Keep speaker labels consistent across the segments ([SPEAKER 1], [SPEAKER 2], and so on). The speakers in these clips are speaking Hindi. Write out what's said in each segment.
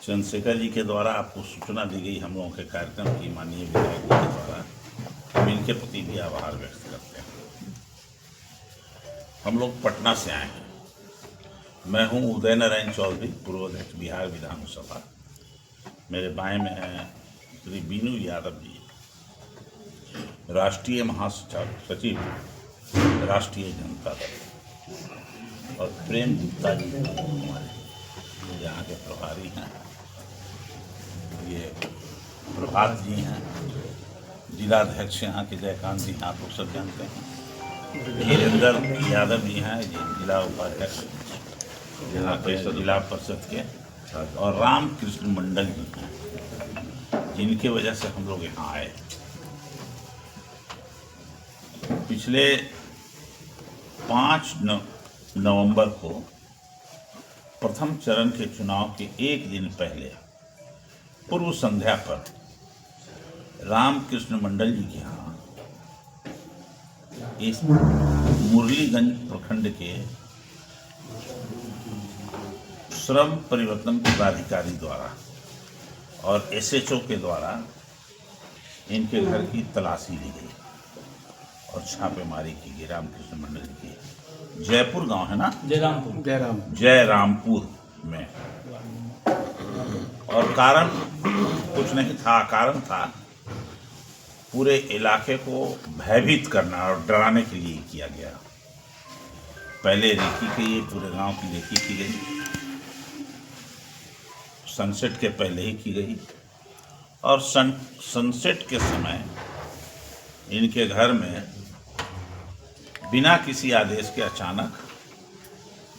[SPEAKER 1] चंद्रशेखर जी के द्वारा आपको सूचना दी गई हम लोगों के कार्यक्रम की माननीय विधायक जी के द्वारा, हम इनके प्रति भी आभार व्यक्त करते हैं। हम लोग पटना से आए हैं। मैं हूं उदय नारायण चौधरी, पूर्व अध्यक्ष बिहार विधानसभा। मेरे बाएं में हैं श्री बीनू यादव जी, राष्ट्रीय महासचिव राष्ट्रीय जनता दल, और प्रेम गुप्ता जी हमारे यहाँ के प्रभारी हैं। ये प्रभात जी हैं, जिलाध्यक्ष यहाँ के जयकांत जी, आप लोग सब जानते हैं। धीरेन्द्र यादव जी हैं, ये जिला उपाध्यक्ष यहाँ के जिला परिषद के, और रामकृष्ण मंडल जी हैं, जिनकी वजह से हम लोग यहाँ आए। पिछले 5 नवंबर को प्रथम चरण के चुनाव के एक दिन पहले पूर्व संध्या पर रामकृष्ण मंडल जी के यहाँ इस मुरलीगंज प्रखंड के श्रम परिवर्तन पदाधिकारी द्वारा और एसएचओ के द्वारा इनके घर की तलाशी ली गई और छापेमारी की गई। रामकृष्ण मंडल जी की जयपुर गांव है ना, जयरामपुर में। और कारण कुछ नहीं था, कारण था पूरे इलाके को भयभीत करना और डराने के लिए किया गया। पहले रेकी की, पूरे गांव की रेकी की गई, सनसेट के पहले ही की गई। और सनसेट के समय इनके घर में बिना किसी आदेश के अचानक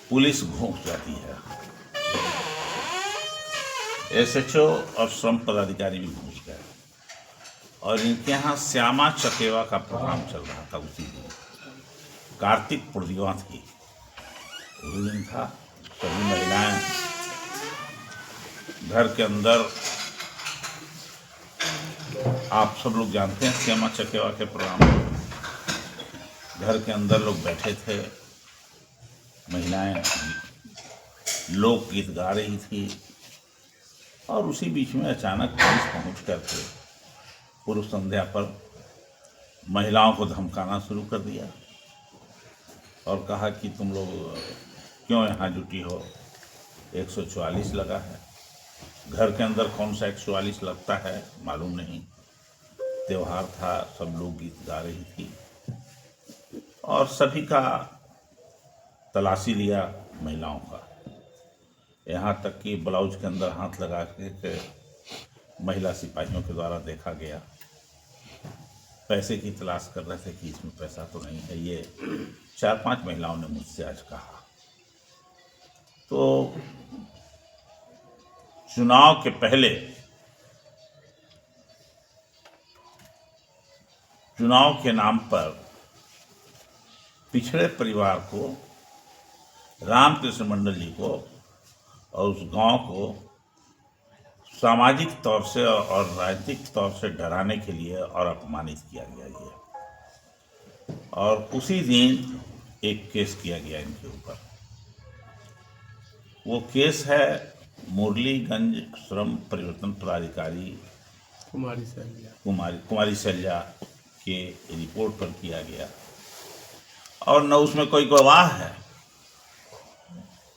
[SPEAKER 1] पुलिस घुस जाती है। एसएचओ और श्रम पदाधिकारी भी घुस गए और इनके यहाँ श्यामा चकेवा का प्रोग्राम चल रहा था। उसी दिन कार्तिक पूर्णिमा थी, उसी दिन था। सभी महिलाएं घर के अंदर, आप सब लोग जानते हैं श्यामा चकेवा के प्रोग्राम में, घर के अंदर लोग बैठे थे। महिलाएं लोकगीत गा रही थी और उसी बीच में अचानक पुलिस पहुंच करके पूर्व संध्या पर महिलाओं को धमकाना शुरू कर दिया और कहा कि तुम लोग क्यों यहाँ जुटी हो, 144 लगा है। घर के अंदर कौन सा 144 लगता है मालूम नहीं। त्योहार था, सब लोग गीत गा रही थी और सभी का तलाशी लिया महिलाओं का। यहाँ तक कि ब्लाउज के अंदर हाथ लगा के महिला सिपाहियों के द्वारा देखा गया। पैसे की तलाश कर रहे थे कि इसमें पैसा तो नहीं है, ये 4-5 महिलाओं ने मुझसे आज कहा। तो चुनाव के पहले, चुनाव के नाम पर पिछड़े परिवार को, रामकृष्ण मंडल जी को और उस गांव को सामाजिक तौर से और राजनीतिक तौर से डराने के लिए और अपमानित किया गया ये। और उसी दिन एक केस किया गया इनके ऊपर। वो केस है मुरलीगंज श्रम परिवर्तन पदाधिकारी कुमारी शैलजा के रिपोर्ट पर किया गया। और न उसमें कोई गवाह है,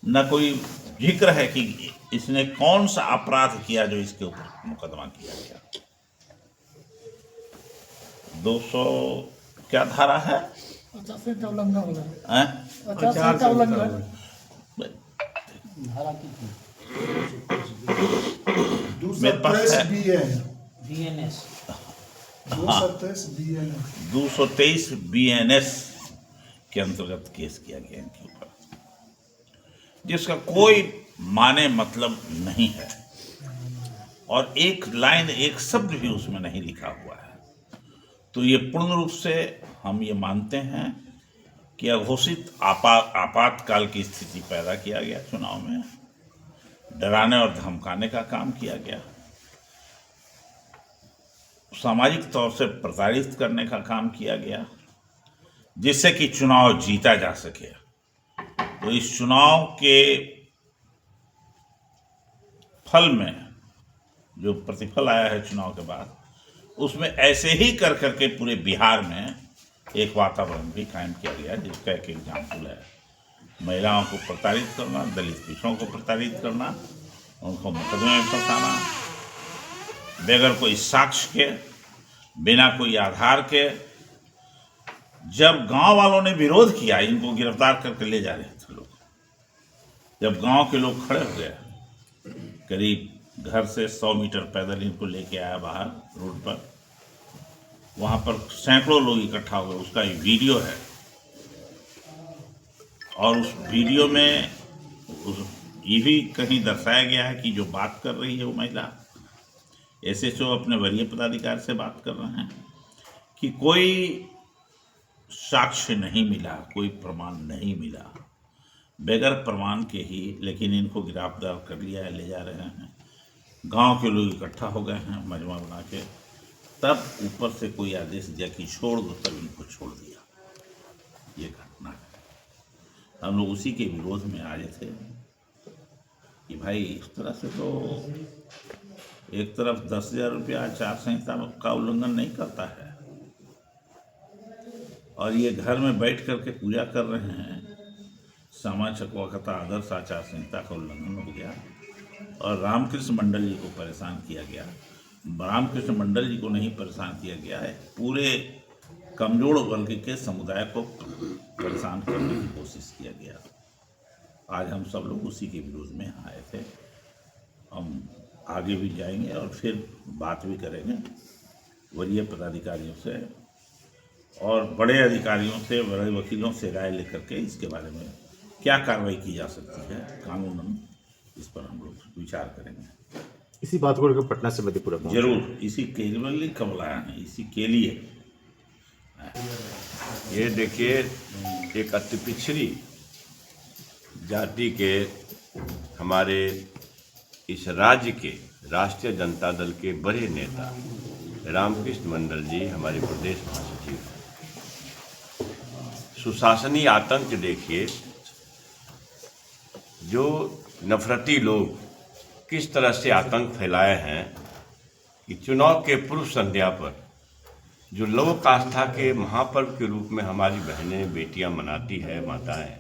[SPEAKER 1] न कोई जिक्र है कि इसने कौन सा अपराध किया जो इसके ऊपर मुकदमा किया गया। 200 क्या धारा है,
[SPEAKER 2] 50 उल्लंघन
[SPEAKER 1] हैं?
[SPEAKER 2] 50 उल्लंघन
[SPEAKER 1] मेरे पास है
[SPEAKER 2] बीएनएस
[SPEAKER 1] 223 बीएनएस के अंतर्गत केस किया गया इनके ऊपर, जिसका कोई माने मतलब नहीं है और एक लाइन, एक शब्द भी उसमें नहीं लिखा हुआ है। तो ये पूर्ण रूप से हम ये मानते हैं कि अघोषित आपातकाल की स्थिति पैदा किया गया। चुनाव में डराने और धमकाने का काम किया गया, सामाजिक तौर से प्रताड़ित करने का काम किया गया, जिससे कि चुनाव जीता जा सके। तो इस चुनाव के फल में जो प्रतिफल आया है चुनाव के बाद, उसमें ऐसे ही कर करके पूरे बिहार में एक वातावरण भी कायम किया गया, जिसका एक एग्जाम्पल है महिलाओं को प्रताड़ित करना, दलित पिछड़ों को प्रताड़ित करना, उनको मुकदमे में फंसाना, बगैर कोई साक्ष्य के, बिना कोई आधार के। जब गांव वालों ने विरोध किया, इनको गिरफ्तार करके ले जा रहे थे लोग, जब गांव के लोग खड़े हो गए, करीब घर से 100 मीटर पैदल इनको लेके आया बाहर रोड पर, वहां पर सैकड़ों लोग इकट्ठा हुए, उसका एक वीडियो है। और उस वीडियो में ये भी कहीं दर्शाया गया है कि जो बात कर रही है वो महिला एसएचओ अपने वरीय पदाधिकारी से बात कर रहे हैं कि कोई साक्ष्य नहीं मिला, कोई प्रमाण नहीं मिला, बगैर प्रमाण के ही लेकिन इनको गिरफ्तार कर लिया है, ले जा रहे हैं। गांव के लोग इकट्ठा हो गए हैं मजमा बना के, तब ऊपर से कोई आदेश दिया कि छोड़ दो, तब इनको छोड़ दिया। ये घटना है। हम लोग उसी के विरोध में आए थे कि भाई इस तरह से तो एक तरफ 10,000 रुपया आचार संहिता का उल्लंघन नहीं करता है, और ये घर में बैठ करके पूजा कर रहे हैं, सामा चकवा का आदर्श आचार संहिता का उल्लंघन हो गया। और रामकृष्ण मंडल जी को परेशान किया गया। रामकृष्ण मंडल जी को नहीं परेशान किया गया है, पूरे कमजोर वर्ग के समुदाय को परेशान करने की कोशिश किया गया। आज हम सब लोग उसी के विरोध में आए थे। हम आगे भी जाएंगे और फिर बात भी करेंगे वरीय पदाधिकारियों से और बड़े अधिकारियों से, बड़े वकीलों से राय लेकर के इसके बारे में क्या कार्रवाई की जा सकती है कानूनन, इस पर हम लोग विचार करेंगे।
[SPEAKER 3] इसी बात को लेकर पटना से मधेपुरा पहुंचे।
[SPEAKER 1] जरूर, इसी के लिए कब आया है, इसी के लिए।
[SPEAKER 4] ये देखिए, एक अति पिछड़ी जाति के हमारे इस राज्य के राष्ट्रीय जनता दल के बड़े नेता रामकृष्ण मंडल जी हमारे प्रदेश महासचिव हैं। सुशासनी आतंक देखिए, जो नफरती लोग किस तरह से आतंक फैलाए हैं कि चुनाव के पूर्व संध्या पर जो लोक आस्था के महापर्व के रूप में हमारी बहनें बेटियां मनाती है, माताएं,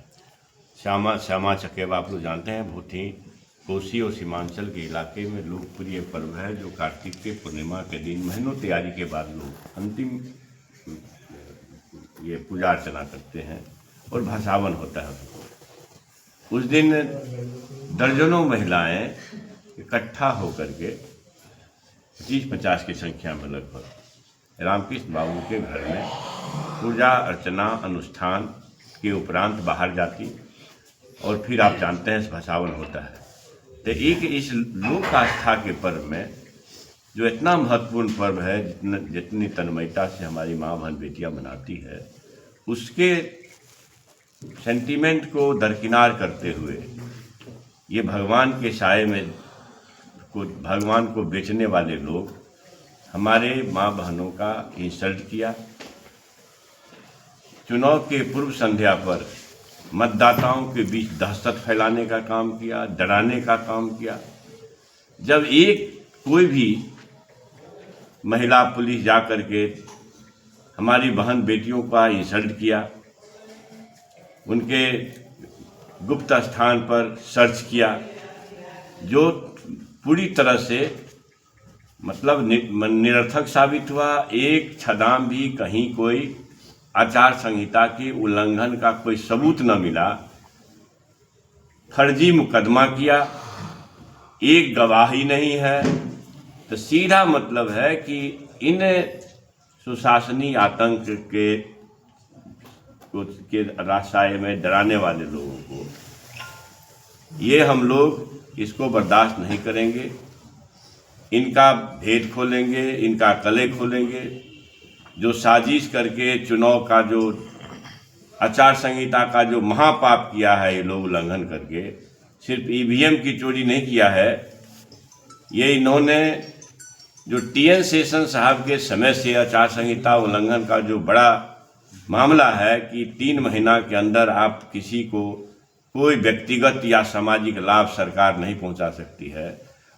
[SPEAKER 4] श्यामा चकेवा आप लोग जानते हैं, बहुत ही कोसी और सीमांचल के इलाके में लोकप्रिय पर्व है, जो कार्तिक के पूर्णिमा के दिन महीनों तैयारी के बाद लोग अंतिम ये पूजा अर्चना करते हैं और भसावन होता है। उस दिन दर्जनों महिलाएं इकट्ठा होकर के 25-50 की संख्या में लगभग रामकृष्ण बाबू के घर में पूजा अर्चना अनुष्ठान के उपरांत बाहर जाती और फिर आप जानते हैं भसावन होता है। तो एक इस लोक आस्था के पर्व में जो इतना महत्वपूर्ण पर्व है, जितनी तन्मयता से हमारी माँ बहन बेटियां मनाती है, उसके सेंटीमेंट को दरकिनार करते हुए ये भगवान के साये में भगवान को बेचने वाले लोग हमारे माँ बहनों का इंसल्ट किया। चुनाव के पूर्व संध्या पर मतदाताओं के बीच दहशत फैलाने का काम किया, डराने का काम किया। जब कोई भी महिला पुलिस जा कर के हमारी बहन बेटियों का इंसल्ट किया, उनके गुप्त स्थान पर सर्च किया, जो पूरी तरह से मतलब निरर्थक साबित हुआ। एक छदाम भी कहीं कोई आचार संहिता के उल्लंघन का कोई सबूत न मिला। फर्जी मुकदमा किया, एक गवाही नहीं है। तो सीधा मतलब है कि इन सुशासनी आतंक के रास्ते में डराने वाले लोगों को ये हम लोग इसको बर्दाश्त नहीं करेंगे। इनका भेद खोलेंगे, इनका कले खोलेंगे। जो साजिश करके चुनाव का जो आचार संहिता का जो महापाप किया है ये लोग उल्लंघन करके, सिर्फ ईवीएम की चोरी नहीं किया है, ये इन्होंने जो टीएन शेषन साहब के समय से आचार संहिता उल्लंघन का जो बड़ा मामला है कि 3 महीना के अंदर आप किसी को कोई व्यक्तिगत या सामाजिक लाभ सरकार नहीं पहुंचा सकती है,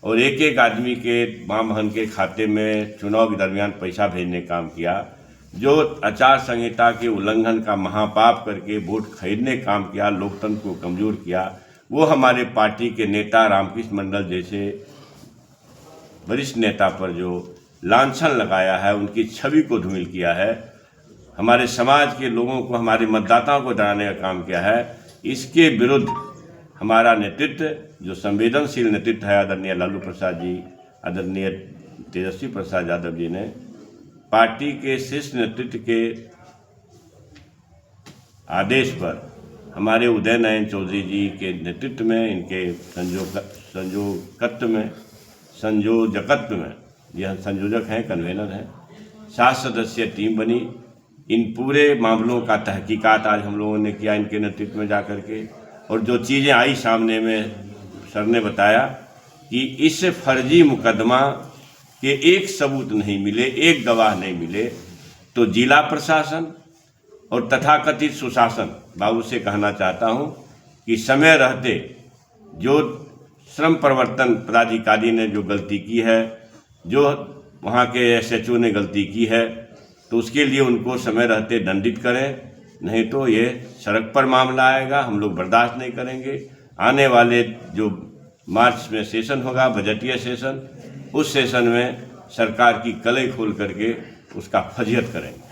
[SPEAKER 4] और एक एक आदमी के मां बहन के खाते में चुनाव के दरमियान पैसा भेजने का काम किया, जो आचार संहिता के उल्लंघन का महापाप करके वोट खरीदने का काम किया, लोकतंत्र को कमजोर किया, वो हमारे पार्टी के नेता रामकृष्ण मंडल जैसे वरिष्ठ नेता पर जो लांछन लगाया है, उनकी छवि को धूमिल किया है, हमारे समाज के लोगों को, हमारे मतदाताओं को डराने का काम किया है, इसके विरुद्ध हमारा नेतृत्व जो संवेदनशील नेतृत्व है, आदरणीय लालू प्रसाद जी, आदरणीय तेजस्वी प्रसाद यादव जी ने पार्टी के शीर्ष नेतृत्व के आदेश पर हमारे उदय नारायण चौधरी जी के नेतृत्व में, इनके संयोजकत्व में, यह संयोजक हैं, कन्वेनर हैं, 7 सदस्यीय टीम बनी। इन पूरे मामलों का तहकीकात आज हम लोगों ने किया इनके नेतृत्व में जा कर के, और जो चीज़ें आई सामने में, सर ने बताया कि इस फर्जी मुकदमा के एक सबूत नहीं मिले, एक गवाह नहीं मिले, तो जिला प्रशासन और तथाकथित सुशासन बाबू से कहना चाहता हूं कि समय रहते जो श्रम प्रवर्तन पदाधिकारी ने जो गलती की है, जो वहां के SHO ने गलती की है, तो उसके लिए उनको समय रहते दंडित करें, नहीं तो ये सड़क पर मामला आएगा, हम लोग बर्दाश्त नहीं करेंगे। आने वाले जो मार्च में सेशन होगा, बजटीय सेशन, उस सेशन में सरकार की कलई खोल करके उसका फजीहत करेंगे।